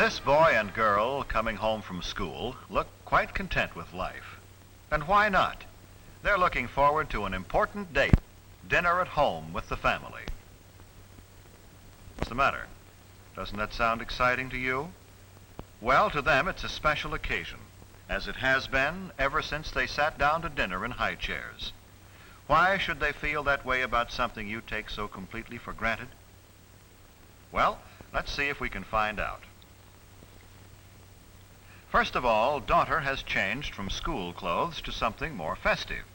This boy and girl coming home from school look quite content with life. And why not? They're looking forward to an important date, dinner at home with the family. What's the matter? Doesn't that sound exciting to you? Well, to them it's a special occasion, as it has been ever since they sat down to dinner in high chairs. Why should they feel that way about something you take so completely for granted? Well, let's see if we can find out. First of all, daughter has changed from school clothes to something more festive.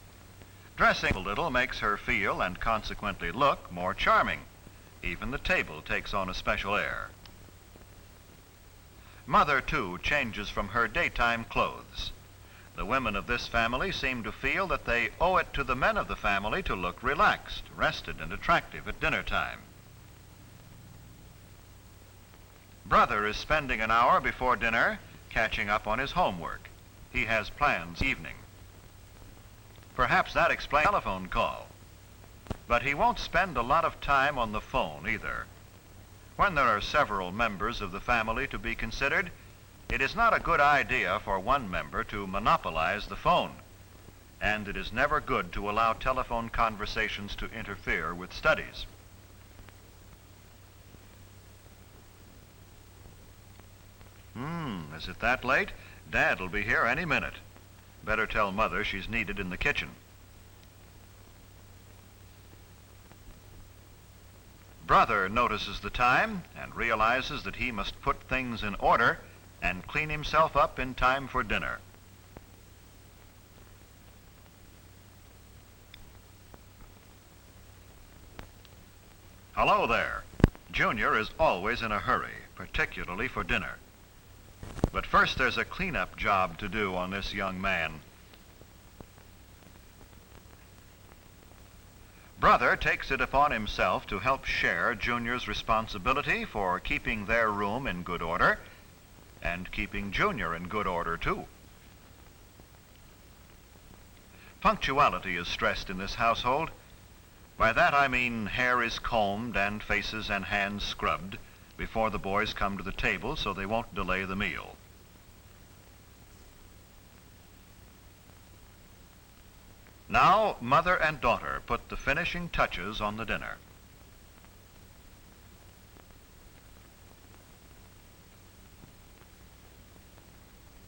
Dressing a little makes her feel and consequently look more charming. Even the table takes on a special air. Mother, too, changes from her daytime clothes. The women of this family seem to feel that they owe it to the men of the family to look relaxed, rested, and attractive at dinner time. Brother is spending an hour before dinner catching up on his homework. He has plans this evening. Perhaps that explains the telephone call. But he won't spend a lot of time on the phone either. When there are several members of the family to be considered, it is not a good idea for one member to monopolize the phone. And it is never good to allow telephone conversations to interfere with studies. Is it that late? Dad'll be here any minute. Better tell Mother she's needed in the kitchen. Brother notices the time and realizes that he must put things in order and clean himself up in time for dinner. Hello there. Junior is always in a hurry, particularly for dinner. But first there's a cleanup job to do on this young man. Brother takes it upon himself to help share Junior's responsibility for keeping their room in good order and keeping Junior in good order, too. Punctuality is stressed in this household. By that I mean hair is combed and faces and hands scrubbed before the boys come to the table so they won't delay the meal. Now, mother and daughter put the finishing touches on the dinner.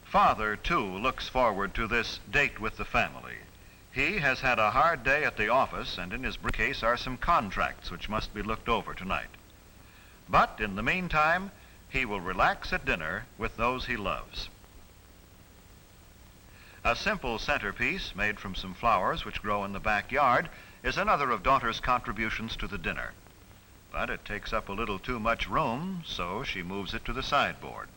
Father, too, looks forward to this date with the family. He has had a hard day at the office, and in his briefcase are some contracts which must be looked over tonight. But in the meantime, he will relax at dinner with those he loves. A simple centerpiece made from some flowers which grow in the backyard is another of daughter's contributions to the dinner. But it takes up a little too much room, so she moves it to the sideboard.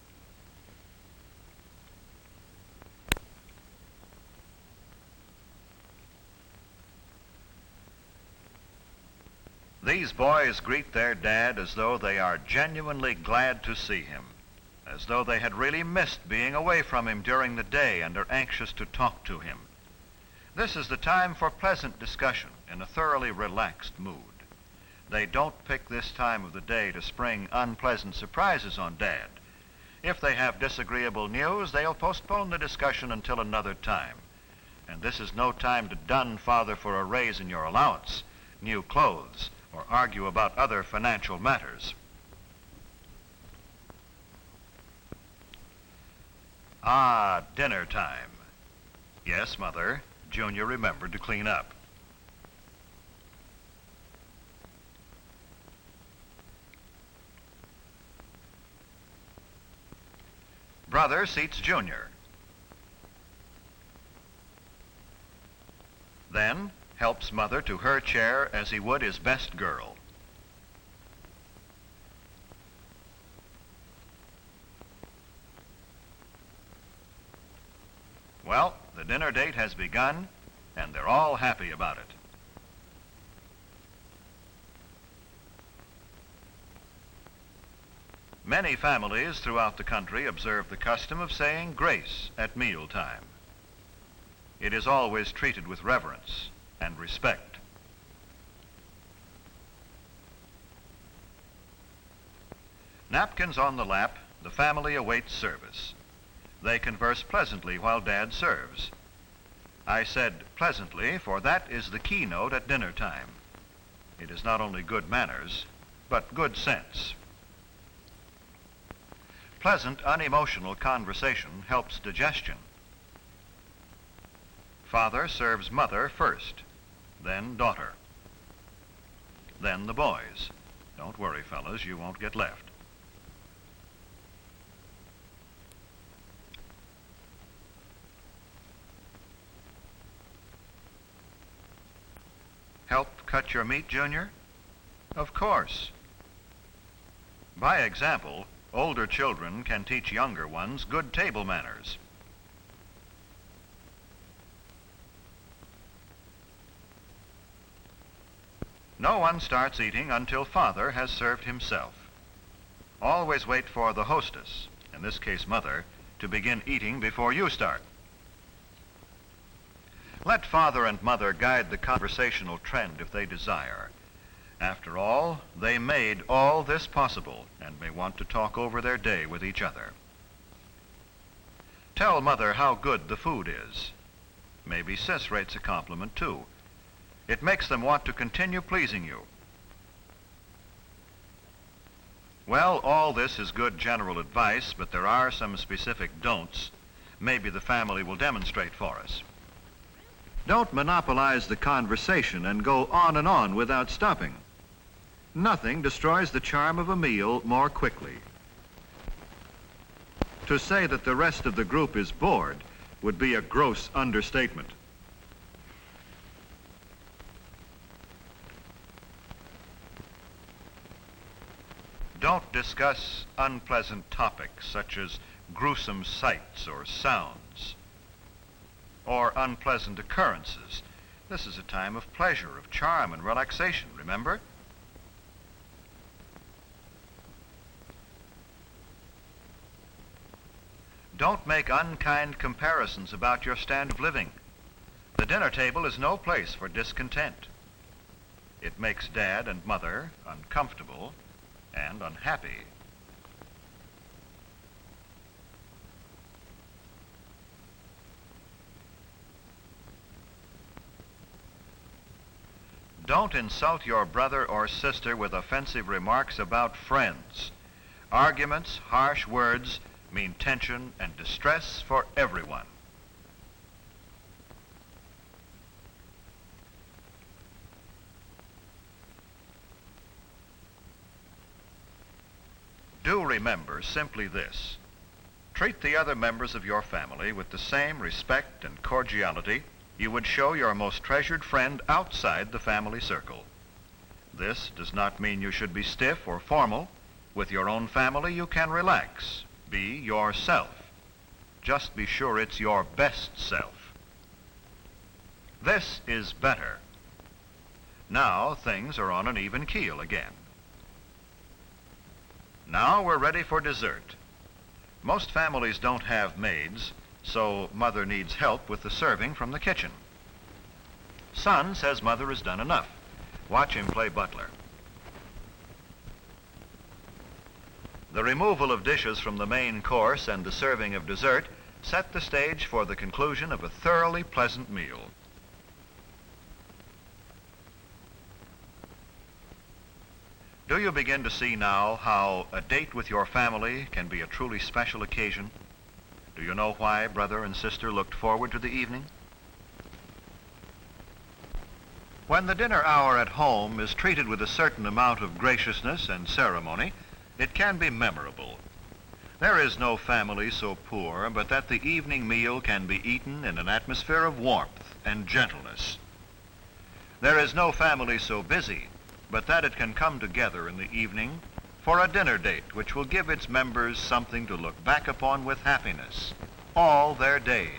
These boys greet their dad as though they are genuinely glad to see him, as though they had really missed being away from him during the day and are anxious to talk to him. This is the time for pleasant discussion in a thoroughly relaxed mood. They don't pick this time of the day to spring unpleasant surprises on Dad. If they have disagreeable news, they'll postpone the discussion until another time. And this is no time to dun Father for a raise in your allowance, new clothes, or argue about other financial matters. Ah, dinner time. Yes, Mother, Junior remembered to clean up. Brother seats Junior. Then helps Mother to her chair as he would his best girl. Well, the dinner date has begun, and they're all happy about it. Many families throughout the country observe the custom of saying grace at mealtime. It is always treated with reverence and respect. Napkins on the lap The family awaits service. They converse pleasantly while Dad serves. I said pleasantly, for that is the keynote at dinner time. It is not only good manners, but good sense. Pleasant, unemotional conversation helps digestion. Father serves mother first, then daughter, then the boys. Don't worry, fellas, you won't get left. Help cut your meat, Junior? Of course. By example, older children can teach younger ones good table manners. No one starts eating until Father has served himself. Always wait for the hostess, in this case Mother, to begin eating before you start. Let Father and Mother guide the conversational trend if they desire. After all, they made all this possible and may want to talk over their day with each other. Tell Mother how good the food is. Maybe Sis rates a compliment too. It makes them want to continue pleasing you. Well, all this is good general advice, but there are some specific don'ts. Maybe the family will demonstrate for us. Don't monopolize the conversation and go on and on without stopping. Nothing destroys the charm of a meal more quickly. To say that the rest of the group is bored would be a gross understatement. Don't discuss unpleasant topics such as gruesome sights or sounds, or unpleasant occurrences. This is a time of pleasure, of charm and relaxation, remember? Don't make unkind comparisons about your standard of living. The dinner table is no place for discontent. It makes Dad and Mother uncomfortable and unhappy. Don't insult your brother or sister with offensive remarks about friends. Arguments, harsh words mean tension and distress for everyone. Do remember simply this. Treat the other members of your family with the same respect and cordiality you would show your most treasured friend outside the family circle. This does not mean you should be stiff or formal. With your own family, you can relax. Be yourself. Just be sure it's your best self. This is better. Now things are on an even keel again. Now we're ready for dessert. Most families don't have maids, so Mother needs help with the serving from the kitchen. Son says Mother has done enough. Watch him play butler. The removal of dishes from the main course and the serving of dessert set the stage for the conclusion of a thoroughly pleasant meal. Do you begin to see now how a date with your family can be a truly special occasion? Do you know why brother and sister looked forward to the evening? When the dinner hour at home is treated with a certain amount of graciousness and ceremony, it can be memorable. There is no family so poor but that the evening meal can be eaten in an atmosphere of warmth and gentleness. There is no family so busy but that it can come together in the evening for a dinner date which will give its members something to look back upon with happiness all their days.